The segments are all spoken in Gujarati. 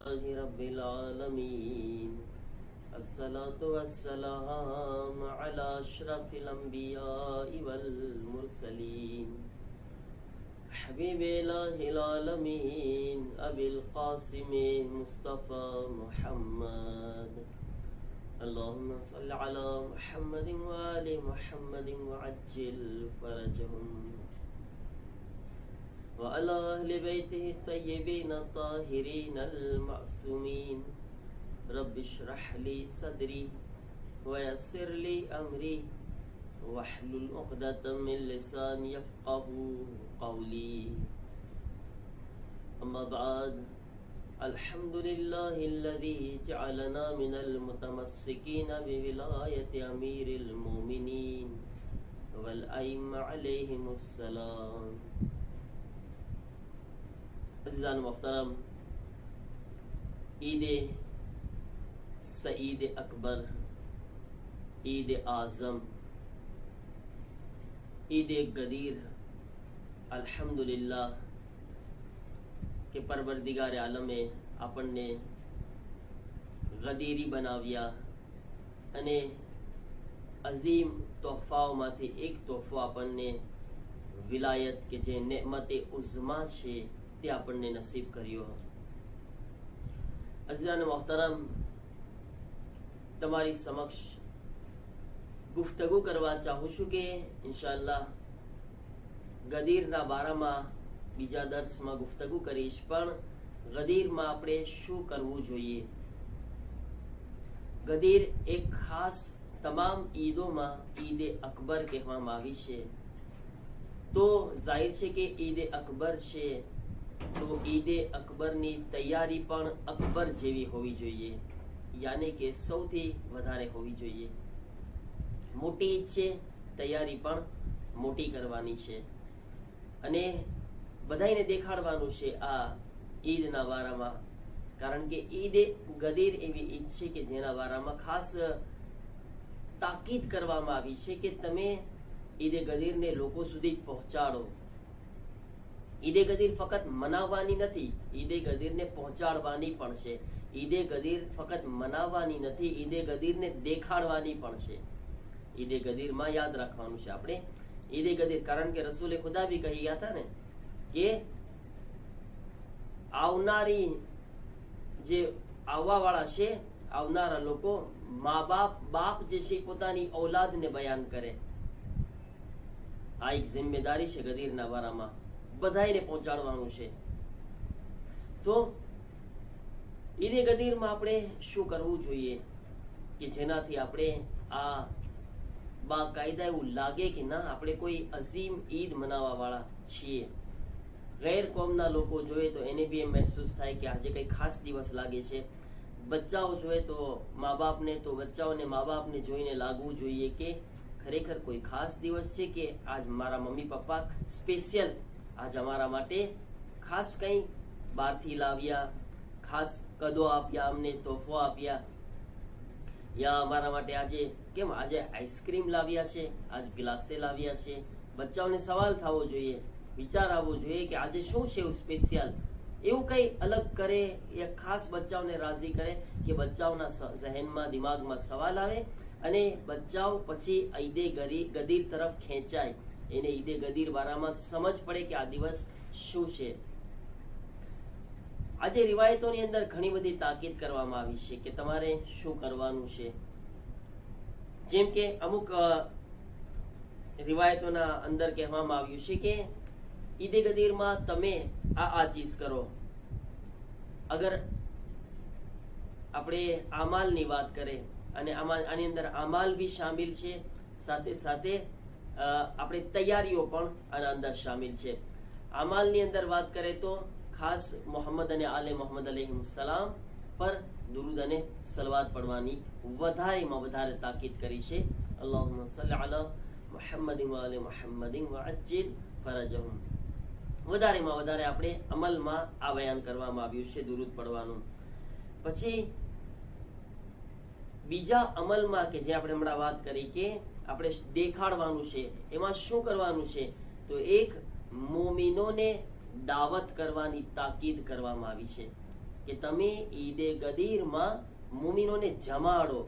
रब्बिल आलमीन अस्सलातु वस्सलाम अला अशरफिल अंबियाइ वल मुरसलीन हबीबिल आलमीन अबिल कासिम मुस्तफा मुहम्मद अल्लाहुम्मा सल्लि अला मुहम्मदिन व आलि मुहम्मदिन व अज्जिल फरजहुम वअला अहलि बैतिहि तय्यिबीन ताहिरीन अल-मअसूमीन रब्बि इश्रह ली सदरी वयस्सिर ली अमरी वहलुल उक़दतम मिन लिसानी यफ़क़हू क़ौली अम्मा बअद अल्हम्दुलिल्लाहिल्लज़ी जअलना मिनल मुतमस्सिकीन बिविलायति अमीरिल मोमिनीन वल अइम्मा अलैहिमुस्सलाम। अज़ीज़ान मोहतरम, ईद सईद अकबर, ईद आज़म, ईद गदीर, अल्हम्दुलिल्लाह के परवरदिगार आलमे આપણને ગદીરી બનાવ્યા અને અઝીમ તોહફાઓમાંથી એક તોહફો આપણને વિલાયત કે જે નેમતે ઉઝ્મા છે તે આપણને નસીબ કર્યો। અઝીઝાન મોહતરમ, તમારી સમક્ષ ગુફ્તગુ કરવા ચાહું છું કે ઇન્શાઅલ્લાહ ગદીરના બારામાં બીજા દર્સમાં ગુફ્તગુ કરીશ, પણ ગદીરમાં આપણે શું કરવું જોઈએ। ગદીર એક ખાસ તમામ ઈદોમાં ઈદ અકબર કહેવામાં આવી છે, તો જાહેર છે કે ઈદ અકબર છે તો ઈદ અકબરની તૈયારી પણ અકબર જેવી હોવી જોઈએ, યાને કે સૌથી વધારે હોવી જોઈએ। મોટી ઈદ છે, તૈયારી પણ મોટી કરવાની છે અને બધાને દેખાડવાનું છે આ ઈદના વારામાં, કારણ કે ઈદ ગદીર એવી ઈદ છે કે જેના વારામાં ખાસ તાકીદ કરવામાં આવી છે કે તમે ઈદ ગદીરને લોકો સુધી પહોંચાડો। ઈદ ગદીર ફક્ત મનાવવાની નથી, ઈદ ગદીરને પહોંચાડવાની પણ છે। ઈદ ગદીર ફક્ત મનાવવાની નથી, ઈદ ગદીરને દેખાડવાની પણ છે। ઈદ ગદીરમાં યાદ રાખવાનું છે આપણે ઈદ ગદીર, કારણ કે રસૂલે ખુદા બી કહી ગયા હતા ને કે આવનારી જે આવવા વાળા છે, આવનારા લોકો મા બાપ જે છે પોતાની ઔલાદને બયાન કરે। આ એક જિમ્મેદારી છે ગદીરના વારામાં, બધાને પહોંચાડવાનું છે। તો ઈદ ગદીરમાં આપણે શું કરવું જોઈએ કે જેનાથી આપણે આ બાકાયદા એવું લાગે કે ના આપણે કોઈ અઝીમ ઈદ મનાવવા વાળા છીએ। ગેર કોમના લોકો જોઈએ તો એને બી એમ મહેસૂસ થાય કે આજે કઈ ખાસ દિવસ લાગે છે। બચ્ચાઓ જોઈએ તો મા બાપને જોઈને લાગવું જોઈએ કે ખરેખર કોઈ ખાસ દિવસ છે કે આજ મારા મમ્મી પપ્પા સ્પેશિયલ આજ અમારા માટે ખાસ કંઈ બહારથી લાવ્યા, ખાસ કદો આપ્યા, અમને તોહફો આપ્યા, યા અમારા માટે આજે કેમ આજે આઈસ્ક્રીમ લાવ્યા છે, આજ ગ્લાસે લાવ્યા છે। બચ્ચાઓને સવાલ થવો જોઈએ, વિચાર આવવો જોઈએ કે આજે શું છે એવું સ્પેશિયલ, એવું કંઈ અલગ કરે યા ખાસ બચ્ચાઓને રાજી કરે કે બચ્ચાઓના ઝહેનમાં દિમાગમાં સવાલ આવે અને બચ્ચાઓ પછી ઈદે ગદીર તરફ ખેંચાય, એને ઈદે ગદીર વારામાં સમજ પડે કે આ દિવસ શું છે। આજે રિવાયતોની અંદર ઘણી બધી તાકીદ કરવામાં આવી છે કે તમારે શું કરવાનું છે। જેમ કે અમુક રિવાયતોના અંદર કહેવામાં આવ્યું છે કે ઈદે ગદીરમાં તમે આ ચીજ કરો। અગર આપણે આમાલની વાત કરીએ અને આની અંદર આમાલ બી શામિલ છે, સાથે સાથે આપણે તૈયારીઓ પણ આના અંદર શામિલ છે। આમાલની અંદર વાત કરીએ તો ખાસ મોહમ્મદ અને આલે મોહમ્મદ અલૈહિસ્સલામ પર દુરૂદ અને સલવાત પડવાની વધારેમાં વધારે તાકીદ કરી છે। અલ્લાહુમ્મા સલ્લી અલા મુહમ્મદિન વ આલે મુહમ્મદિન વ અજ્જિલ ફરજહુમ। વધારેમાં વધારે આપણે અમલમાં આ બયાન કરવામાં આવ્યું છે દુરૂદ પડવાનું। પછી બીજા અમલમાં કે જે આપણે હમણાં વાત કરી કે આપણે દેખાડવાનું છે, એમાં શું કરવાનું છે તો એક મોમિનોને દાવત કરવાની તાકીદ કરવામાં આવી છે। કે તમે ઈદે ગદીરમાં મુમિનોને જમાડો.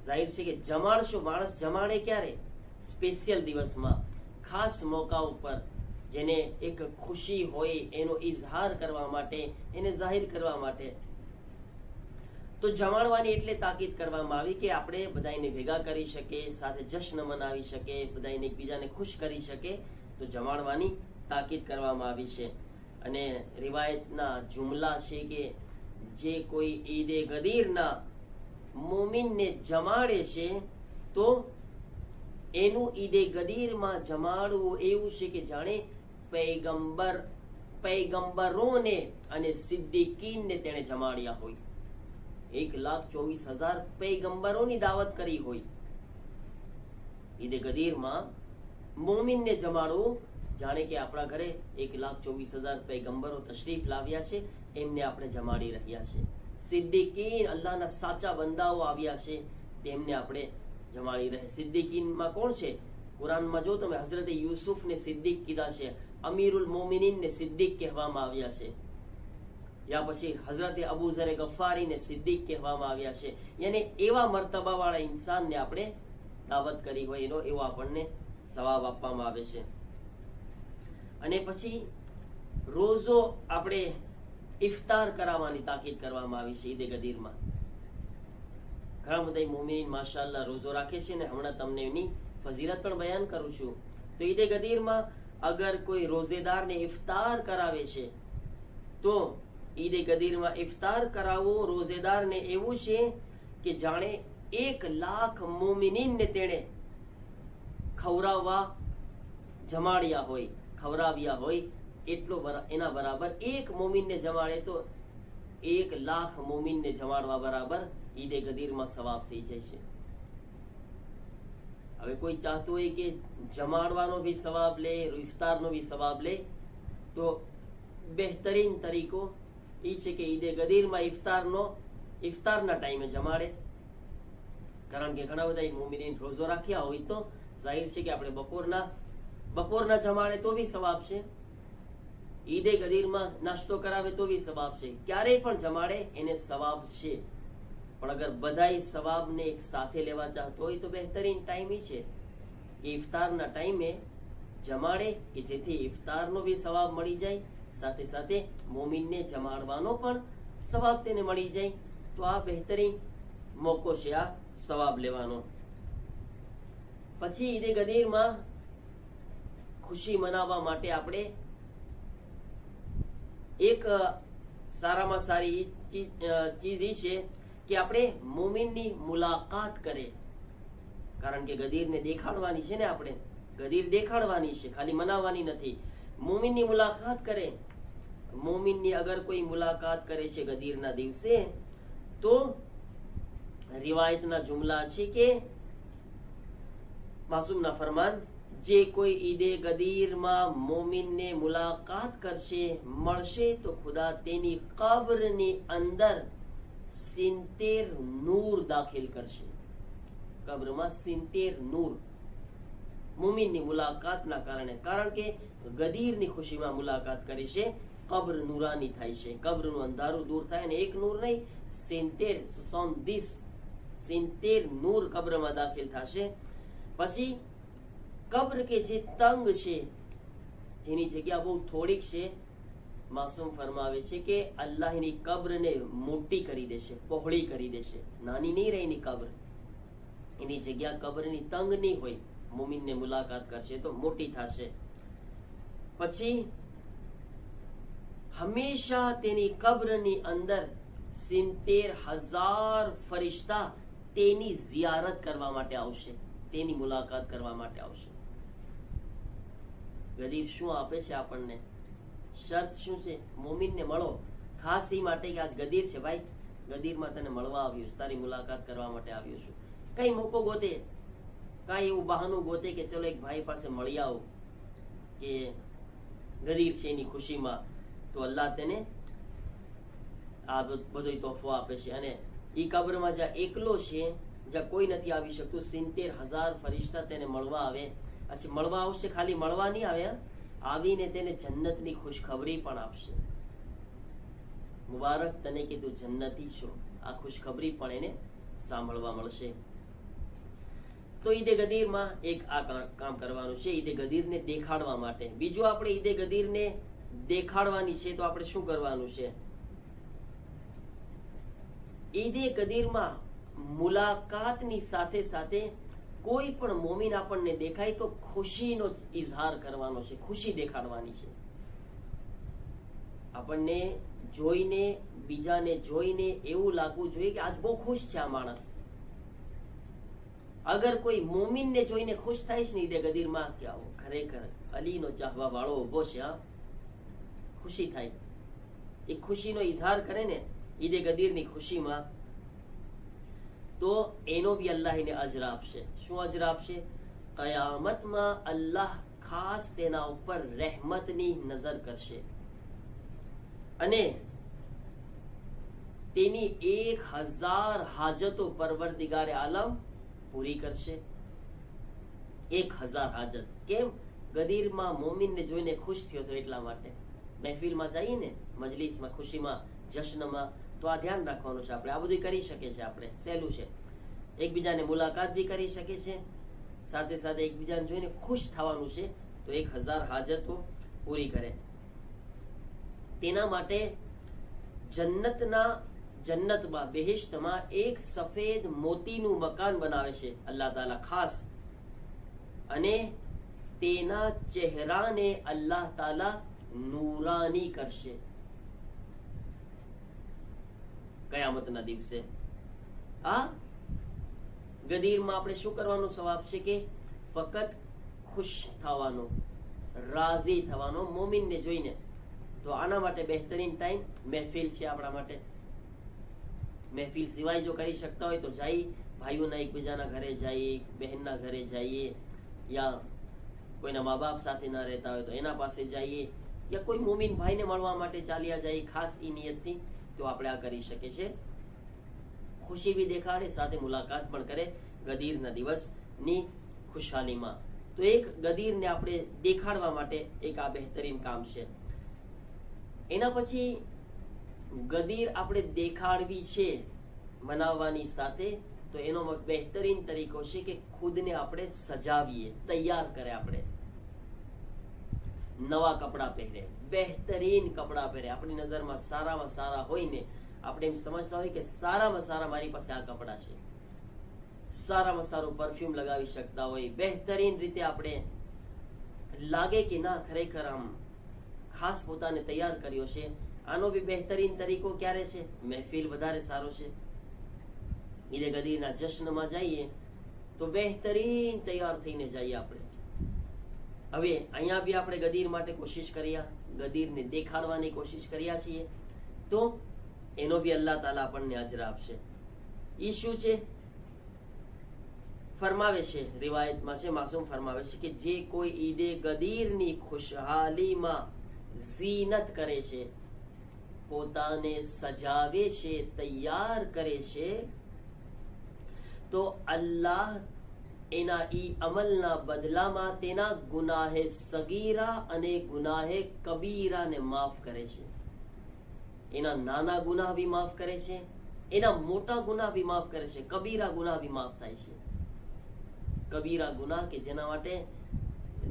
જાહેર છે કે જમાડશો. માણસ જમાડે ક્યારે? સ્પેશિયલ દિવસમાં, ખાસ મોકા ઉપર, જેને એક ખુશી હોય એનો ઇઝહાર કરવા માટે, એને જાહેર કરવા માટે. તો જમાડવાની એટલે તાકીદ કરવામાં આવી કે આપણે બધાને ભેગા કરી શકે, સાથે જશ્ન મનાવી શકે, બધાને એકબીજાને ખુશ કરી શકે. તો જમાડવાની તાકીદ કરવામાં આવી છે. અને રિવાયતના જુમલા છે કે જે કોઈ ઈદે ગદીરના મોમિનને જમાડે છે તો એનું ઈદે ગદીરમાં જમાડવું એવું છે કે જાણે પૈગંબરોને અને સિદ્દીકીનને તેણે જમાડ્યા હોય. 1,24,000 પૈગંબરોની દાવત કરી હોય. ઈદે ગદીરમાં મોમિનને જમાડવું જાણે કે આપણા ઘરે 1,24,000 પૈગંબરો તશરીફ લાવ્યા છે, એમને આપણે જમાડી રહ્યા છે. સિદ્દીકીન, અલ્લાહના સાચા બંદાઓ આવ્યા છે, તેમને આપણે જમાડી રહ્યા. સિદ્દીકીનમાં કોણ છે? કુરાનમાં જો તમે હઝરત યુસુફને સિદ્દીક કીધા છે, અમીરુલ મોમિનીનને સિદ્દીક કહેવામાં આવ્યા છે. યા પછી હઝરત અબુ ઝર ગફારીને સિદ્દીક કહેવામાં આવ્યા છે. યાને એવા મર્તબા વાળા ઇન્સાનને આપણે દાવત કરી હોય એનો એવો આપણને સવાબ આપવામાં આવે છે. અને પછી રોજો આપણે ઇફતાર કરાવવાની તાકીદ કરવામાં આવી છે ઈદે ગદીરમાં. ઘણા બધા મોમિન માશાઅલ્લાહ રોજો રાખે છે, ને હમણાં તમને એની ફઝીલત પણ બયાન કરું છું. તો ઈદે ગદીરમાં અગર કોઈ રોઝેદારને ઇફતાર કરાવે છે તો ઈદે ગદીરમાં ઇફતાર કરાવવો રોઝેદારને એવું છે કે જાણે 1,00,000 મોમિનીનને તેણે ખવડાવવા જમાડ્યા હોય, ખવડાવ્યા હોય. એટલો એના બરાબર એક મોમિનને જમાડે તો 1,00,000 મોમિનને જમાડવા બરાબર ઈદે ગદીરમાં સવાબ થઈ જાય છે. હવે કોઈ ચાહતું હોય કે જમાડવાનો બી સવાબ લે, ઇફતારનો બી સવાબ લે, તો બહેતરીન તરીકો એ છે કે ઈદે ગદીરમાં ઇફતારના ટાઈમે જમાડે. કારણ કે ઘણા બધા મોમિનીન રોજો રાખ્યા હોય તો જાહેર છે કે આપણે બપોરના જમાડે તો બી સવાબ છે. ઈદે ગદીરમાં નાસ્તો કરાવે તો બી સવાબ છે. ક્યારેય પણ જમાડે એને સવાબ છે. પણ અગર બધાય સવાબને એક સાથે લેવા ચાહતો હોય તો બહેતરીન ટાઈમ એ છે કે ઇફતારના ટાઈમે જમાડે, કે જેથી ઇફતારનો બી સવાબ મળી જાય, સાથે સાથે મોમિનને જમાડવાનો પણ સવાબ તેને મળી જાય. તો આ બહેતરીન મોકો છે આ સવાબ લેવાનો. પછી ઈદે ગદીરમાં ખુશી મનાવવા માટે આપણે એક સારામાં સારી ચીજ એ છે કે આપણે મોમિનની મુલાકાત કરે. કારણ કે ગદીરને દેખાડવાની છે ને, આપણે ગદીર દેખાડવાની છે, ખાલી મનાવવાની નથી. મોમિનની મુલાકાત કરે. મોમિનની અગર કોઈ મુલાકાત કરે છે ગદીરના દિવસે તો રિવાયતના જુમલા છે કે માસૂમના ફરમાન, જે કોઈ ઈદે ગદીરમાં મોમિનને મુલાકાત કરશે, મળશે, તો ખુદા તેની કબ્રની અંદર 70 નૂર દાખિલ કરશે. કબ્રમાં 70 નૂર મોમિનની મુલાકાતના કારણે. કારણ કે ગદીરની ખુશીમાં મુલાકાત કરી છે, કબ્ર નૂરાની થાય છે, કબ્રનું અંધારું દૂર થાય. અને એક નૂર નહીં, 70 નૂર કબ્રમાં દાખિલ થશે. પછી કબ્ર કે જે તંગ છે, જેની જગ્યા બહુ થોડીક છે, માસૂમ ફરમાવે છે કે અલ્લાહ એની કબ્રને મોટી કરી દેશે, પહોળી કરી દેશે. નાની નહીં રહે એની કબ્ર, એની જગ્યા કબ્રની તંગ નહીં હોય. મુમિનને મુલાકાત કરશે તો મોટી થશે. પછી હંમેશા તેની કબ્રની અંદર 70,000 ફરિશ્તા તેની ઝિયારત કરવા માટે આવશે, તેની મુલાકાત કરવા માટે આવશે. ગદીર શું આપે છે આપણને? શરત શું છે? મોમિનને મળો. ખાસ એ માટે કે આજ ગદીર છે ભાઈ, ગદીરમાં તને મળવા આવ્યું છું, તારી મુલાકાત કરવા માટે આવ્યો છું. કઈ મોકો ગોતે, કઈ એવું બહાનું ગોતે કે ચલો એક ભાઈ પાસે મળી આવો કે ગદીર છે એની ખુશીમાં, તો અલ્લાહ તેને આ બધો તોહફો આપે છે. અને એ કબ્રમાં જ્યાં એકલો છે, જ્યાં કોઈ નથી આવી શકતું, 70,000 ફરિશ્તા તેને મળવા આવે. પછી મળવા આવશે, ખાલી મળવા નહીં આવે, આવીને તેને જન્નતની ખુશખબરી પણ આપશે. મુબારક તને કે તું જન્નતી છો, આ ખુશખબરી પણ એને સાંભળવા મળશે. તો ઈદે ગદીરમાં એક આ કામ કરવાનું છે, ઈદે ગદીરને દેખાડવા માટે. બીજું આપણે ઈદે ગદીરને દેખાડવાની છે તો આપણે શું કરવાનું છે? ઈદે ગદીરમાં મુલાકાતની સાથે સાથે કોઈ પણ મોમીન આપણને દેખાય તો ખુશીનો ઇઝહાર કરવાનો છે, ખુશી દેખાડવાની છે. આપણને જોઈને, બીજાને જોઈને એવું લાગવું જોઈએ કે આજ બહુ ખુશ છે આ માણસ. અગર કોઈ મોમીનને જોઈને ખુશ થાય છે ને ઈદે ગદીરમાં કે આવો ખરેખર અલીનો ચાહવા વાળો ઉભો છે, હા, ખુશી થાય. એ ખુશીનો ઇઝહાર કરે ને ઈદે ગદીરની ખુશીમાં, તો એનો બી અલ્લાહ એને અજર આપશે. શું અજર આપશે? કયામતમાં અલ્લાહ ખાસ તેના ઉપર રહેમતની નજર કરશે અને તેની 1000 હાજતો પરવરદિગારે આલમ પૂરી કરશે. 1000 હાજત. કેમ? ગદીરમાં મોમિનને જોઈને ખુશ થયો તો એટલા માટે. મહેફિલમાં જઈએ ને, મજલિસમાં, ખુશીમાં, જશ્નમાં, તો આ ધ્યાન રાખવાનું છે. આપણે આ બધું કરી શકીએ છીએ, આપણે સહેલું છે. એકબીજાને મુલાકાત બી કરી શકીએ છીએ, સાથે સાથે એકબીજાને જોઈને ખુશ થવાનું છે. તો 1000 હાજતો પૂરી કરે. તેના માટે જન્નતમાં, બેહિશ્તમાં એક સફેદ મોતીનું મકાન બનાવે છે અલ્લાહ તાલા ખાસ, અને તેના ચહેરાને અલ્લાહ તાલા નૂરાની કરશે કયામતના દિવસે. આ ગદીરમાં આપણે શું કરવાનું સવાબ છે કે ફક્ત ખુશ થવાનો, રાજી થવાનો મોમિનને જોઈને. તો આના માટે બહેતરીન ટાઈમ મહેફિલ છે આપણા માટે. મહેફિલ સિવાય જો કરી શકતા હોય તો જઈ ભાઈઓના એકબીજાના ઘરે જઈએ, બહેનના ઘરે જઈએ, યા કોઈના મા બાપ સાથે ના રહેતા હોય તો એના પાસે જઈએ, યા કોઈ મોમિન ભાઈને મળવા માટે ચાલ્યા જઈએ ખાસ ઈ નિયતથી, તો આપણે આ કરી શકીએ છીએ. ખુશી બી દેખાડે, સાથે મુલાકાત પણ કરે ગદીરના દિવસની ખુશહાલીમાં. તો એક ગદીરને આપણે દેખાડવા માટે એક આ બહેતરીન કામ છે. એના પછી ગદીર આપણે દેખાડવી છે મનાવવાની સાથે, તો એનો બહેતરીન તરીકો છે કે ખુદને આપણે સજાવીએ, તૈયાર કરે. આપણે નવા કપડા પહેરે, બહેતરીન કપડા પહેરે. આપણી નજરમાં સારામાં સારા હોય ને, આપણે એમ સમજતા હોય કે સારામાં સારા મારી પાસે આ કપડા છે, સારામાં સારું પરફ્યુમ લગાવી શકતા હોય, બહેતરીન રીતે આપણે લાગે કે ના ખરેખર આમ ખાસ પોતાને તૈયાર કર્યો છે. આનો બી બહેતરીન તરીકો ક્યારે છે? મહેફિલ વધારે સારો છે. ઈદે ગદીરના જશ્નમાં જઈએ તો બહેતરીન તૈયાર થઈને જઈએ આપણે. હવે અહીંયા બી આપણે ગદીર માટે કોશિશ કર્યા, ગદીરને દેખાડવાની કોશિશ કર્યા છીએ, તો એનો બી અલ્લાહ તાલા આપણને અજર આપશે. ઈ શું છે? ફરમાવે છે, રિવાયતમાં છે, માસૂમ ફરમાવે છે કે જે કોઈ ઈદે ગદીરની ખુશહાલીમાં ઝીનત કરે છે, પોતાને સજાવે છે, તૈયાર કરે છે, તો અલ્લાહ એના ઈ અમલના બદલામાં તેના ગુનાહે સગીરા અને ગુનાહે કબીરાને માફ કરે છે. એના નાના ગુનાહ બી માફ કરે છે, એના મોટા ગુનાહ બી માફ કરે છે, કબીરા ગુનાહ બી માફ થાય છે. કબીરા ગુનાહ કે જેના માટે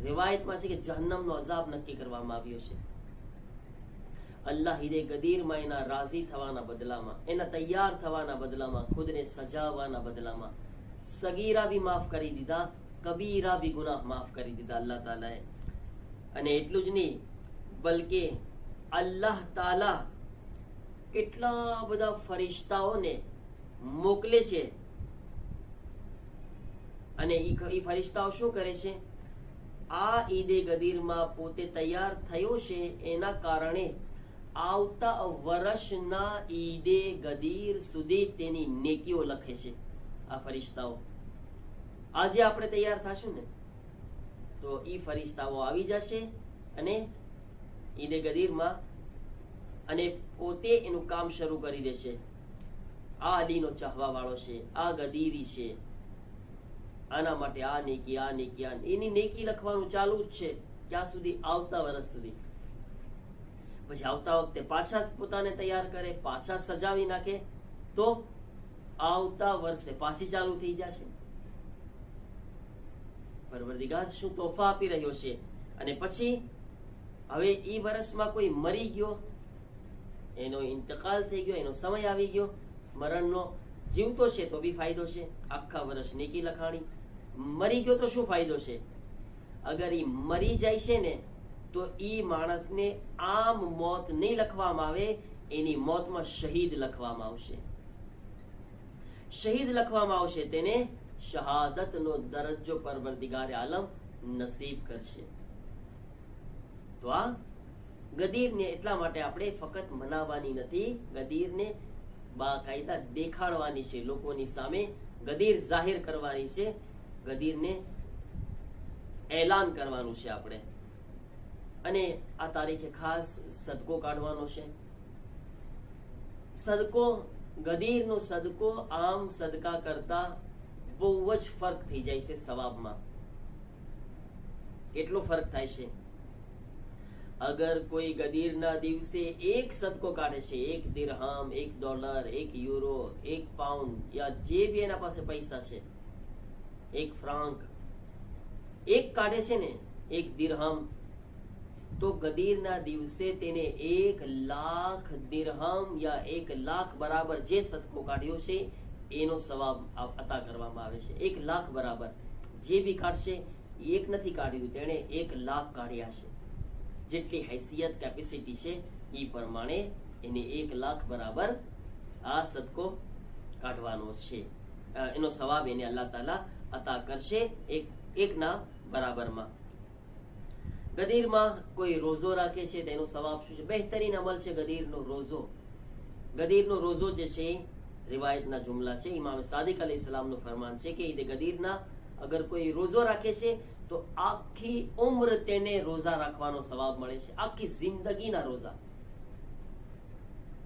રિવાયતમાં છે કે જહન્નમનો અઝાબ નક્કી કરવામાં આવ્યો છે. અલ્લાહ ઈદે ગદીરમાં એના રાજી થવાના બદલામાં, એના તૈયાર થવાના બદલામાં, ખુદને સજાવવાના બદલામાં સગીરા બી માફ કરી દીધા, કબીરા બી ગુનાહ માફ કરી દીધા અલ્લાહ તાલાએ. અને એટલું જ નહીં, બલકે અલ્લાહ તાલા કેટલા બધા ફરિશ્તાઓને મોકલે છે, અને ઈ ફરિશ્તાઓ શું કરે છે? આ ઈદે ગદીરમાં પોતે તૈયાર થયો છે એના કારણે આવતા વર્ષના ઈદે ગદીર સુધી તેની નેકીઓ લખે છે આ ફરિશ્તાઓ. આજે આપણે તૈયાર થશું ને તો ઈ ફરિશ્તાઓ આવી જશે અને ઈદે ગદીરમાં, અને પોતે એનું કામ શરૂ કરી દેશે. આ અલીનો ચાહવા વાળો છે, આ ગદીરી છે, આના માટે આ નેકી, આ નેકી, એની નેકી લખવાનું ચાલુ જ છે. ક્યાં સુધી? આવતા વર્ષ સુધી. પછી આવતા વખતે પાછા પોતાને તૈયાર કરે, પાછા સજાવી નાખે, તો આવતા વર્ષે પાછી ચાલુ થઈ જશે. પરવરદિગાર શું તોહફા આપી રહ્યો છે. અને પછી હવે એ વર્ષમાં કોઈ મરી ગયો, એનો ઇંતકાલ થઈ ગયો, એનો સમય આવી ગયો મરણનો, જીવતો છે તો બી ફાયદો છે, આખા વર્ષ નેકી લખાણી. મરી ગયો તો શું ફાયદો છે? અગર એ મરી જાય છે ને તો એ માણસને આમ મોત નહીં લખવામાં આવે, એની મોતમાં શહીદ લખવામાં આવશે. શહીદ લખવામાં આવશે, તેને શહાદતનો દરજ્જો પરવરદિગાર આલમ નસીબ કરશે. તો આ ગદીરને એટલા માટે આપણે ફક્ત મનાવવાની નથી, ગદીરને બાકાયદા દેખાડવાની છે, લોકોની સામે ગદીર જાહેર કરવાની છે, ગદીરને એલાન કરવાનું છે આપણે. અને આ તારીખે ખાસ સદકો કાઢવાનો છે. સદકો, ગદીરનો સદકો આમ સદકા કરતા બહુ જ ફરક થઈ જાય છે સવાબમાં. કેટલો ફરક થાય છે? અગર કોઈ ગદીરના દિવસે એક સદકો કાઢે છે, $1 દિરહમ, $1, €1, £1, યા જે બી એના પાસે પૈસા છે, £1, એક કાઢે છે ને, $1 દિરહમ, તો ગદીરના દિવસે તેને 1,00,000 દિરહમ યા 1,00,000 બરાબર જે સદકો કાઢ્યો છે એનો સવાબ અતા કરવામાં આવે છે. 1,00,000 બરાબર જે બી કાઢશે, એક નથી કાઢ્યું, તેણે 1,00,000 કાઢ્યા છે. જેટલી હૈસિયત, કેપેસિટી છે એ પ્રમાણે એને 1,00,000 બરાબર આ સદકો કાઢવાનો છે. એનો સવાબ એને અલ્લાહ તાલા અતા કરશે એકના બરાબરમાં. ગદીરમાં કોઈ રોઝો રાખે છે તેનો સવાબ શું છે? બહેતરીન અમલ છે ગદીરનો રોઝો. ગદીરનો રોઝો જે છે રિવાયતના જુમલા છે, ઇમામ સાદિક અલૈહિસ્સલામનું ફરમાન છે કે ઈદે ગદીરના અગર કોઈ રોઝો રાખે છે તો આખી ઉમ્ર તેને રોઝા રાખવાનો સવાબ મળે છે. આખી જિંદગીના રોઝા,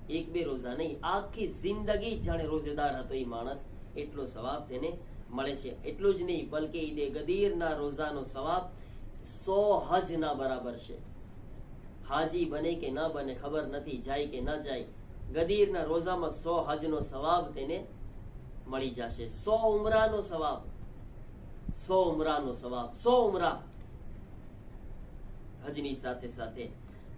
1-2 રોઝા નહીં, આખી જિંદગી જાણે રોઝેદાર હતો એ માણસ, એટલો સવાબ તેને મળે છે. એટલું જ નહીં, બલકે ઈદે ગદીરના રોઝાનો સવાબ 100 હજના બરાબર છે. હાજી બને કે ના બને ખબર નથી, જાય કે ના જાય, ગદીરના રોઝામાં 100 હજનો સવાબ તેને મળી જશે. 100 ઉમરાનો સવાબ, 100 ઉમરાનો સવાબ, 100 ઉમરા હજની સાથે સાથે.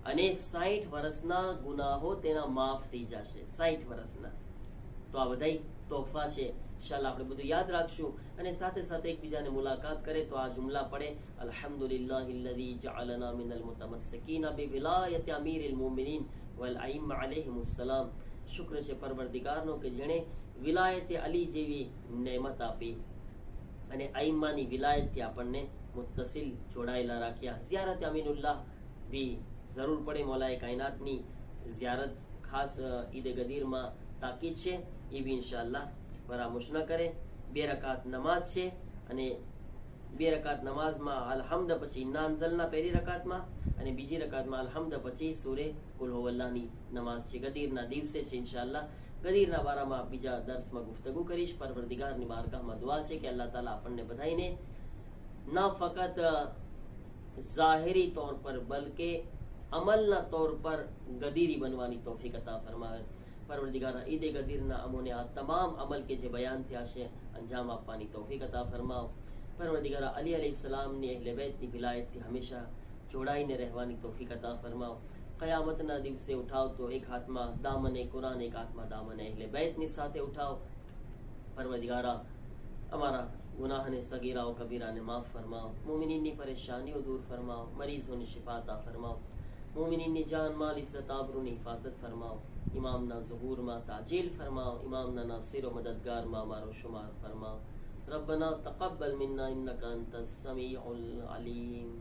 અને 60 વર્ષના ગુનાહો તેના માફ થઈ જશે, 60 વર્ષના. તો આ બધા તોહફા છે. ઇન્શાઅલ્લાહ આપણે બધું યાદ રાખશું અને સાથે સાથે એકબીજાને મુલાકાત કરે તો આ જુમલા પડે, અલ્હમ્દુલિલ્લાહિલ્લઝી જઅલના મિનલ મુતમસ્સિકીન બિવિલાયતિ અમીરિલ મુમિનીન વલ અઇમ્મા અલૈહિમુસ્સલામ. શુક્ર છે પરવરદિગારનો કે જેણે વિલાયતે અલી જેવી નેમત આપી અને અઇમ્માની વિલાયતથી આપણને મુત્તસિલ જોડાયેલા રાખ્યા. ઝિયારત અમીનુલ્લાહ બી જરૂર પડે, મૌલાએ કાયનાતની ઝિયારત ખાસ ઈદે ગદીરમાં તાકીદ છે, એ બી ઇન્શાઅલ્લાહ ફરામોશ ન કરે. 2 રકાત નમાઝ છે અને 2 રકાત નમાઝમાં અલહમ્દ પછી ઇન્ના અંઝલના પહેલી રકાતમાં અને બીજી રકાતમાં અલહમ્દ પછી સૂરે કુલ હુવલ્લાહની નમાઝ છે. ગદીરના દિવસે છે ઇન્શાઅલ્લાહ. ગદીરના બારામાં બીજા દર્સમાં ગુફ્તગુ કરીશ. પરવરદિગારની બારગાહમાં દુઆ છે કે અલ્લાહ તાલા આપણને બધાઈને ના ફકત ઝાહિરી તौर પર બલકે અમલના તौर પર ગદીરી બનવાની તૌફીક અતા ફરમાવે. પરવરદિગાર ઈદે ગદીરના અમોને આ તમામ અમલ કે જે બયાન થયા છે અંજામ આપવાની તૌફીક અતા ફરમાવ. પરવરદિગાર અલી અલૈહિસ્સલામની અહેલે બેતની વિલાયતથી હંમેશા જોડાઈને રહેવાની તૌફીક અતા ફરમાવ. કયામતના દિવસે ઉઠાવ તો એક હાથમાં દામને કુરાન, એક હાથમાં દામને અહેલે બેતની સાથે ઉઠાવ. પરવરદિગારા અમારા ગુનાહને સગીરાઓ કબીરાને માફ ફરમાવ. મોમિનીનની પરેશાનીઓ દૂર ફરમાવ. મરીઝોની શિફા અતા ફરમાવ. મોમિનીનની જાન માલ ઇઝ્ઝત આબરૂની હિફાજત ફરમાવ. ઇમામના ઝુહૂરમાં તાજીલ ફરમાવ. ઇમામના નાસિર વ મદદગારમાં અમારો શુમાર ફરમાવ. રબ્બના તaqabbal મિન્ના ઇન્નકા અંતસ સમીઉલ અલીમ.